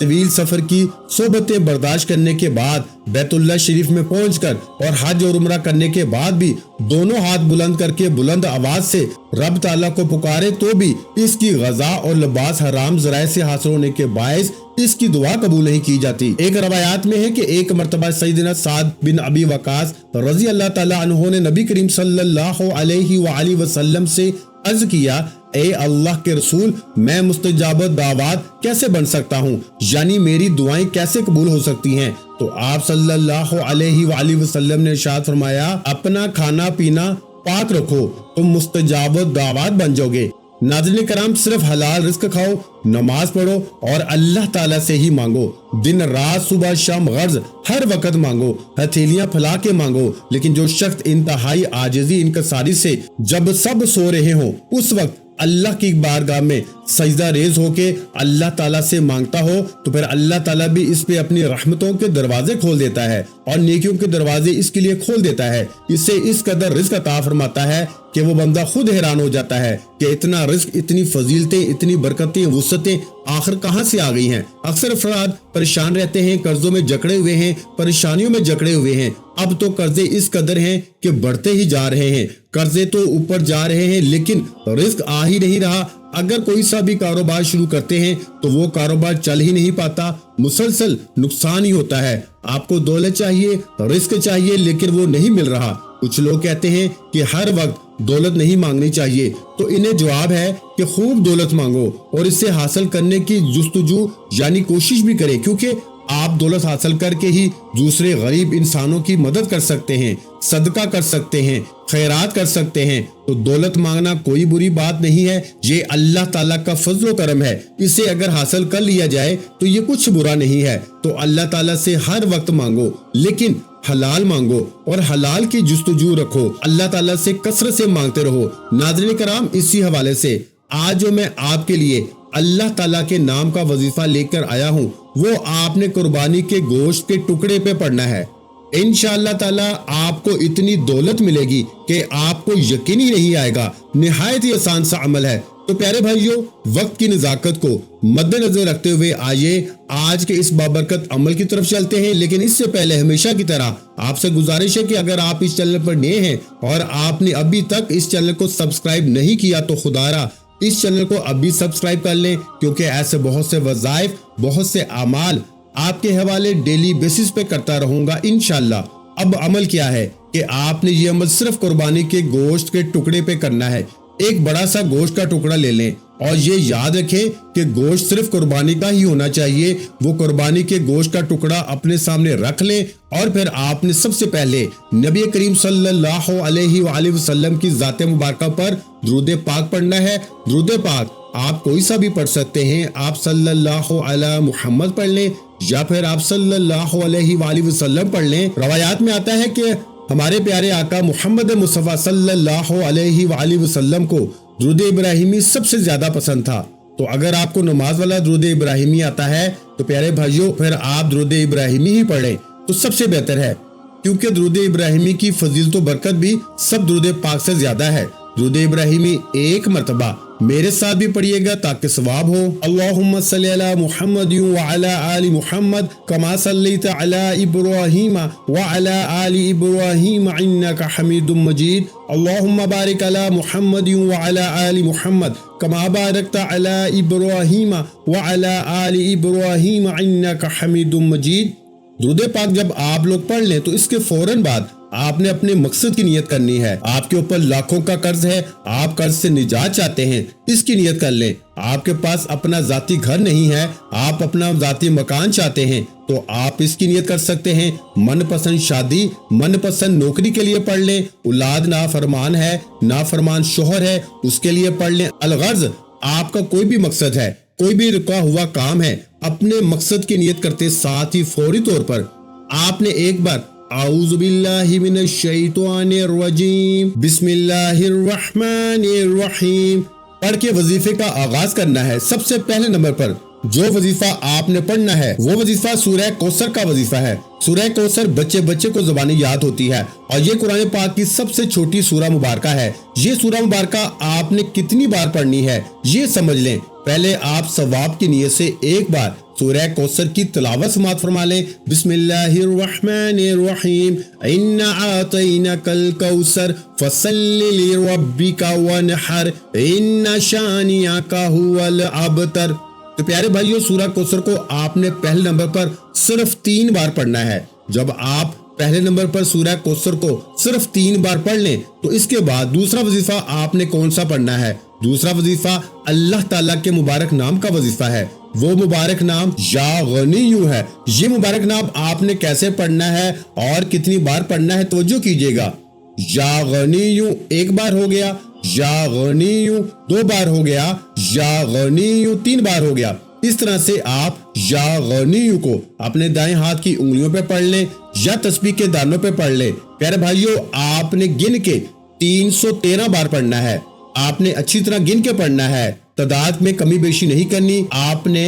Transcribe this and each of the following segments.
طویل سفر کی صحبتیں برداشت کرنے کے بعد بیت اللہ شریف میں پہنچ کر اور حج اور عمرہ کرنے کے بعد بھی دونوں ہاتھ بلند کر کے بلند آواز سے رب تعالیٰ کو پکارے تو بھی اس کی غذا اور لباس حرام ذرائع سے حاصل ہونے کے باعث اس کی دعا قبول نہیں کی جاتی۔ ایک روایات میں ہے کہ ایک مرتبہ سیدنا سعد بن ابی وقاص رضی اللہ تعالیٰ عنہ نے نبی کریم صلی اللہ علیہ وآلہ وسلم سے عرض کیا، اے اللہ کے رسول، میں مستجاب دعوات کیسے بن سکتا ہوں، یعنی میری دعائیں کیسے قبول ہو سکتی ہیں؟ تو آپ صلی اللہ علیہ وآلہ وسلم نے ارشاد فرمایا، اپنا کھانا پینا پاک رکھو، تم مستجاب دعوات بن جاؤ گے۔ ناظرین کرام، صرف حلال رزق کھاؤ، نماز پڑھو اور اللہ تعالیٰ سے ہی مانگو، دن رات صبح شام غرض ہر وقت مانگو، ہتھیلیاں پھیلا کے مانگو۔ لیکن جو شخص انتہائی عاجزی انکساری سے جب سب سو رہے ہوں اس وقت اللہ کی بارگاہ میں سجدہ ریز ہو کے اللہ تعالیٰ سے مانگتا ہو تو پھر اللہ تعالیٰ بھی اس پہ اپنی رحمتوں کے دروازے کھول دیتا ہے اور نیکیوں کے دروازے اس کے لیے کھول دیتا ہے۔ اس سے اس قدر رزق عطا فرماتا ہے کہ وہ بندہ خود حیران ہو جاتا ہے کہ اتنا رزق، اتنی فضیلتیں، اتنی برکتیں، وسعتیں آخر کہاں سے آ گئی ہیں۔ اکثر افراد پریشان رہتے ہیں، قرضوں میں جکڑے ہوئے ہیں، پریشانیوں میں جکڑے ہوئے ہیں۔ اب تو قرضے اس قدر ہیں کہ بڑھتے ہی جا رہے ہیں، قرضے تو اوپر جا رہے ہیں لیکن رزق آ ہی نہیں رہا۔ اگر کوئی سا بھی کاروبار شروع کرتے ہیں تو وہ کاروبار چل ہی نہیں پاتا، مسلسل نقصان ہی ہوتا ہے۔ آپ کو دولت چاہیے، رزق چاہیے، لیکن وہ نہیں مل رہا۔ کچھ لوگ کہتے ہیں کہ ہر وقت دولت نہیں مانگنی چاہیے، تو انہیں جواب ہے کہ خوب دولت مانگو اور اس سے حاصل کرنے کی جستجو یعنی کوشش بھی کریں، کیونکہ آپ دولت حاصل کر کے ہی دوسرے غریب انسانوں کی مدد کر سکتے ہیں، صدقہ کر سکتے ہیں، خیرات کر سکتے ہیں۔ تو دولت مانگنا کوئی بری بات نہیں ہے، یہ اللہ تعالیٰ کا فضل و کرم ہے۔ اسے اگر حاصل کر لیا جائے تو یہ کچھ برا نہیں ہے۔ تو اللہ تعالیٰ سے ہر وقت مانگو، لیکن حلال مانگو اور حلال کی جستجو رکھو، اللہ تعالیٰ سے کثرت سے مانگتے رہو۔ ناظرین کرام، اسی حوالے سے آج جو میں آپ کے لیے اللہ تعالیٰ کے نام کا وظیفہ لے کر آیا ہوں وہ آپ نے قربانی کے گوشت کے ٹکڑے پہ پڑھنا ہے۔ انشاءاللہ تعالیٰ آپ کو اتنی دولت ملے گی کہ آپ کو یقین ہی نہیں آئے گا۔ نہایت ہی آسان سا عمل ہے۔ تو پیارے بھائیوں، وقت کی نزاکت کو مد نظر رکھتے ہوئے آئیے آج کے اس بابرکت عمل کی طرف چلتے ہیں۔ لیکن اس سے پہلے ہمیشہ کی طرح آپ سے گزارش ہے کہ اگر آپ اس چینل پر نئے ہیں اور آپ نے ابھی تک اس چینل کو سبسکرائب نہیں کیا تو خدارا اس چینل کو ابھی سبسکرائب کر لیں، کیونکہ ایسے بہت سے وظائف، بہت سے اعمال آپ کے حوالے ڈیلی بیسس پہ کرتا رہوں گا انشاءاللہ۔ اب عمل کیا ہے کہ آپ نے یہ عمل صرف قربانی کے گوشت کے ٹکڑے پہ کرنا ہے۔ ایک بڑا سا گوشت کا ٹکڑا لے لیں اور یہ یاد رکھیں کہ گوشت صرف قربانی کا ہی ہونا چاہیے۔ وہ قربانی کے گوشت کا ٹکڑا اپنے سامنے رکھ لیں اور پھر آپ نے سب سے پہلے نبی کریم صلی اللہ علیہ وآلہ وسلم کی ذات مبارکہ پر درود پاک پڑھنا ہے۔ درود پاک آپ کوئی سا بھی پڑھ سکتے ہیں، آپ صلی اللہ علی محمد پڑھ لیں یا پھر آپ صلی اللہ علیہ وآلہ وسلم پڑھ لیں۔ روایات میں آتا ہے کہ ہمارے پیارے آقا محمد مصطفیٰ صلی اللہ علیہ وآلہ وسلم کو درود ابراہیمی سب سے زیادہ پسند تھا۔ تو اگر آپ کو نماز والا درود ابراہیمی آتا ہے تو پیارے بھائیوں پھر آپ درود ابراہیمی ہی پڑھیں تو سب سے بہتر ہے، کیونکہ درود ابراہیمی کی فضیلت و برکت بھی سب درود پاک سے زیادہ ہے۔ درود ابراہیمی ایک مرتبہ میرے ساتھ بھی پڑھیے گا تاکہ ثواب ہو۔ اللہم صلی علی محمد وعلی آل محمد کما صلیت علی ابراہیم وعلی آل ابراہیم انک حمید مجید۔ اللہم بارک علی محمد وعلی آل محمد کما بارکت علی ابراہیم وعلی آل ابراہیم انک حمید مجید۔ درود پاک جب آپ لوگ پڑھ لیں تو اس کے فوراً بعد آپ نے اپنے مقصد کی نیت کرنی ہے۔ آپ کے اوپر لاکھوں کا قرض ہے، آپ قرض سے نجات چاہتے ہیں، اس کی نیت کر لیں۔ آپ کے پاس اپنا ذاتی گھر نہیں ہے، آپ اپنا ذاتی مکان چاہتے ہیں تو آپ اس کی نیت کر سکتے ہیں۔ من پسند شادی، من پسند نوکری کے لیے پڑھ لیں۔ اولاد نافرمان ہے، نافرمان شوہر ہے، اس کے لیے پڑھ لیں۔ الغرض آپ کا کوئی بھی مقصد ہے، کوئی بھی رکا ہوا کام ہے، اپنے مقصد کی نیت کرتے ساتھ ہی فوری طور پر آپ نے ایک بار اعوذ باللہ من الشیطان الرجیم بسم اللہ الرحمن الرحیم پڑھ کے وظیفے کا آغاز کرنا ہے۔ سب سے پہلے نمبر پر جو وظیفہ آپ نے پڑھنا ہے وہ وظیفہ سورہ کوثر کا وظیفہ ہے۔ سورہ کوثر بچے بچے کو زبانی یاد ہوتی ہے اور یہ قرآن پاک کی سب سے چھوٹی سورہ مبارکہ ہے۔ یہ سورہ مبارکہ آپ نے کتنی بار پڑھنی ہے یہ سمجھ لیں۔ پہلے آپ ثواب کی نیت سے ایک بار سورہ کوثر کی تلاوت سماعت فرما لیں۔ بسم اللہ الرحمن الرحیم انا اعطیناک الکوثر فصل لربک وانحر ان شانئک هو الابتر۔ تو پیارے بھائیو، سورہ کوثر کو آپ نے پہلے نمبر پر صرف 3 بار پڑھنا ہے۔ جب آپ پہلے نمبر پر سورہ کوثر کو صرف 3 بار پڑھ لیں تو اس کے بعد دوسرا وظیفہ آپ نے کون سا پڑھنا ہے؟ دوسرا وظیفہ اللہ تعالیٰ کے مبارک نام کا وظیفہ ہے۔ وہ مبارک نام یا غنیو ہے۔ یہ مبارک نام آپ نے کیسے پڑھنا ہے اور کتنی بار پڑھنا ہے توجہ کیجئے گا۔ یا غنیو 1 بار ہو گیا، یا غنیو 2 بار ہو گیا، یا غنیو 3 بار ہو گیا۔ اس طرح سے آپ یا غنیو کو اپنے دائیں ہاتھ کی انگلیوں پہ پڑھ لیں یا تسبیح کے دانوں پہ پڑھ لیں۔ پیارے بھائیو، آپ نے گن کے 313 بار پڑھنا ہے۔ آپ نے اچھی طرح گن کے پڑھنا ہے، تعداد میں کمی بیشی نہیں کرنی۔ آپ نے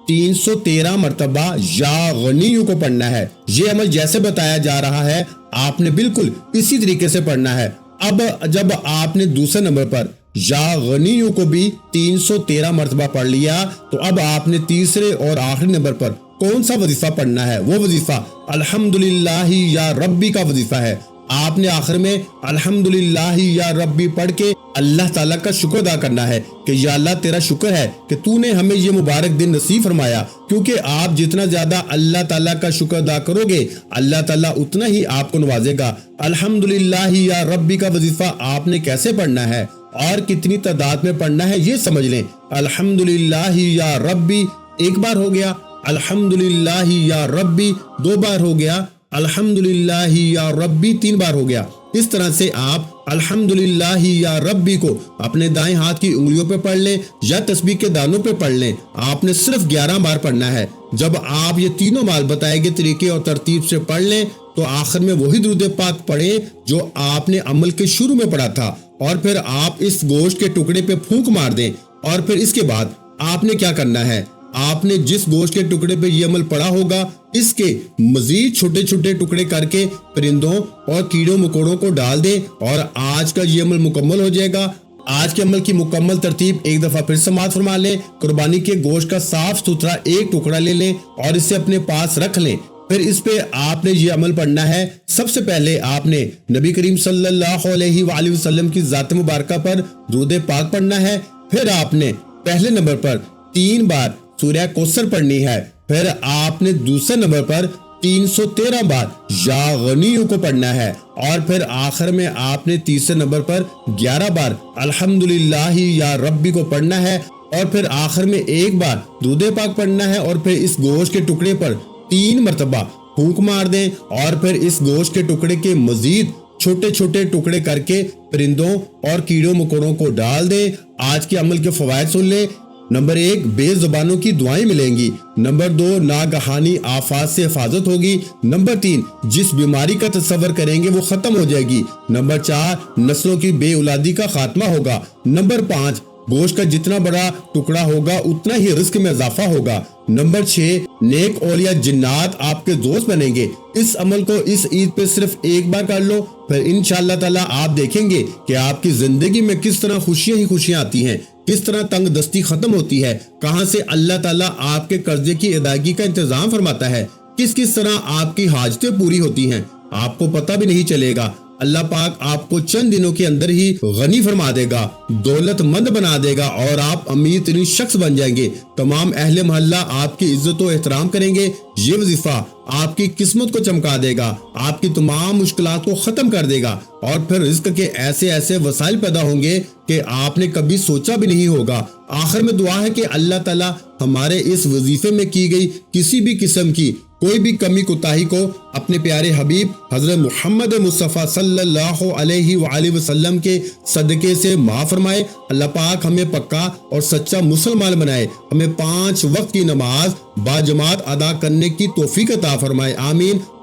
313 مرتبہ یا غنیو کو پڑھنا ہے۔ یہ عمل جیسے بتایا جا رہا ہے آپ نے بالکل اسی طریقے سے پڑھنا ہے۔ اب جب آپ نے دوسرے نمبر پر یا غنیو کو بھی 313 مرتبہ پڑھ لیا تو اب آپ نے تیسرے اور آخری نمبر پر کون سا وظیفہ پڑھنا ہے؟ وہ وظیفہ الحمدللہ یا ربی کا وظیفہ ہے۔ آپ نے آخر میں الحمدللہ یا ربی پڑھ کے اللہ تعالیٰ کا شکر ادا کرنا ہے کہ یا اللہ تیرا شکر ہے کہ تو نے ہمیں یہ مبارک دن نصیب فرمایا، کیونکہ آپ جتنا زیادہ اللہ تعالیٰ کا شکر ادا کرو گے اللہ تعالیٰ اتنا ہی آپ کو نوازے گا۔ الحمدللہ یا ربی کا وظیفہ آپ نے کیسے پڑھنا ہے اور کتنی تعداد میں پڑھنا ہے یہ سمجھ لیں۔ الحمدللہ یا ربی 1 بار ہو گیا، الحمدللہ یا ربی 2 بار ہو گیا، الحمدللہ یا ربی 3 بار ہو گیا۔ اس طرح سے آپ الحمدللہ یا ربی کو اپنے دائیں ہاتھ کی انگلیوں پہ پڑھ لیں یا تسبیح کے دانوں پہ پڑھ لیں۔ آپ نے صرف 11 بار پڑھنا ہے۔ جب آپ یہ تینوں مال بتائے گئے طریقے اور ترتیب سے پڑھ لیں تو آخر میں وہی درود پاک پڑھیں جو آپ نے عمل کے شروع میں پڑھا تھا، اور پھر آپ اس گوشت کے ٹکڑے پہ پھونک مار دیں۔ اور پھر اس کے بعد آپ نے کیا کرنا ہے؟ آپ نے جس گوشت کے ٹکڑے پہ یہ عمل پڑھا ہوگا اس کے مزید چھوٹے چھوٹے ٹکڑے کر کے پرندوں اور کیڑوں مکوڑوں کو ڈال دیں اور آج کا یہ عمل مکمل ہو جائے گا۔ آج کے عمل کی مکمل ترتیب ایک دفعہ پھر سماعت فرما لیں۔ قربانی کے گوشت کا صاف ستھرا ایک ٹکڑا لے لیں اور اسے اپنے پاس رکھ لیں۔ پھر اس پہ آپ نے یہ عمل پڑھنا ہے۔ سب سے پہلے آپ نے نبی کریم صلی اللہ علیہ وآلہ وسلم کی ذات مبارکہ پر درود پاک پڑھنا ہے۔ پھر آپ نے پہلے نمبر پر 3 بار سورہ کوثر پڑھنی ہے۔ پھر آپ نے دوسرے نمبر پر 313 بار یا غنیو کو پڑھنا ہے، اور پھر آخر میں آپ نے تیسرے نمبر پر 11 بار الحمدللہ یا ربی کو پڑھنا ہے، اور پھر آخر میں 1 بار درود پاک پڑھنا ہے، اور پھر اس گوشت کے ٹکڑے پر 3 مرتبہ پھونک مار دیں، اور پھر اس گوشت کے ٹکڑے کے مزید چھوٹے چھوٹے ٹکڑے کر کے پرندوں اور کیڑوں مکوڑوں کو ڈال دیں۔ آج کے عمل کے فوائد سن لیں۔ نمبر 1، بے زبانوں کی دعائیں ملیں گی۔ نمبر 2، ناگہانی آفات سے حفاظت ہوگی۔ نمبر 3، جس بیماری کا تصور کریں گے وہ ختم ہو جائے گی۔ نمبر 4، نسلوں کی بے اولادی کا خاتمہ ہوگا۔ نمبر 5، گوشت کا جتنا بڑا ٹکڑا ہوگا اتنا ہی رزق میں اضافہ ہوگا۔ نمبر 6، نیک اولیاء جنات آپ کے دوست بنیں گے۔ اس عمل کو اس عید پہ صرف 1 بار کر لو، پھر انشاءاللہ تعالیٰ آپ دیکھیں گے کہ آپ کی زندگی میں کس طرح خوشیاں ہی خوشیاں آتی ہیں، کس طرح تنگ دستی ختم ہوتی ہے، کہاں سے اللہ تعالیٰ آپ کے قرضے کی ادائیگی کا انتظام فرماتا ہے، کس طرح آپ کی حاجتیں پوری ہوتی ہیں، آپ کو پتہ بھی نہیں چلے گا۔ اللہ پاک آپ کو چند دنوں کے اندر ہی غنی فرما دے گا، دولت مند بنا دے گا، اور آپ امیر ترین شخص بن جائیں گے۔ تمام اہل محلہ آپ کی عزت و احترام کریں گے۔ یہ وظیفہ آپ کی قسمت کو چمکا دے گا، آپ کی تمام مشکلات کو ختم کر دے گا، اور پھر رزق کے ایسے وسائل پیدا ہوں گے کہ آپ نے کبھی سوچا بھی نہیں ہوگا۔ آخر میں دعا ہے کہ اللہ تعالیٰ ہمارے اس وظیفے میں کی گئی کسی بھی قسم کی کوئی بھی کمی کوتاہی کو اپنے پیارے حبیب حضرت محمد مصطفیٰ صلی اللہ علیہ وآلہ وسلم کے صدقے سے معاف فرمائے۔ اللہ پاک ہمیں پکا اور سچا مسلمان بنائے، ہمیں 5 وقت کی نماز باجماعت ادا کرنے کی توفیق عطا فرمائے، آمین۔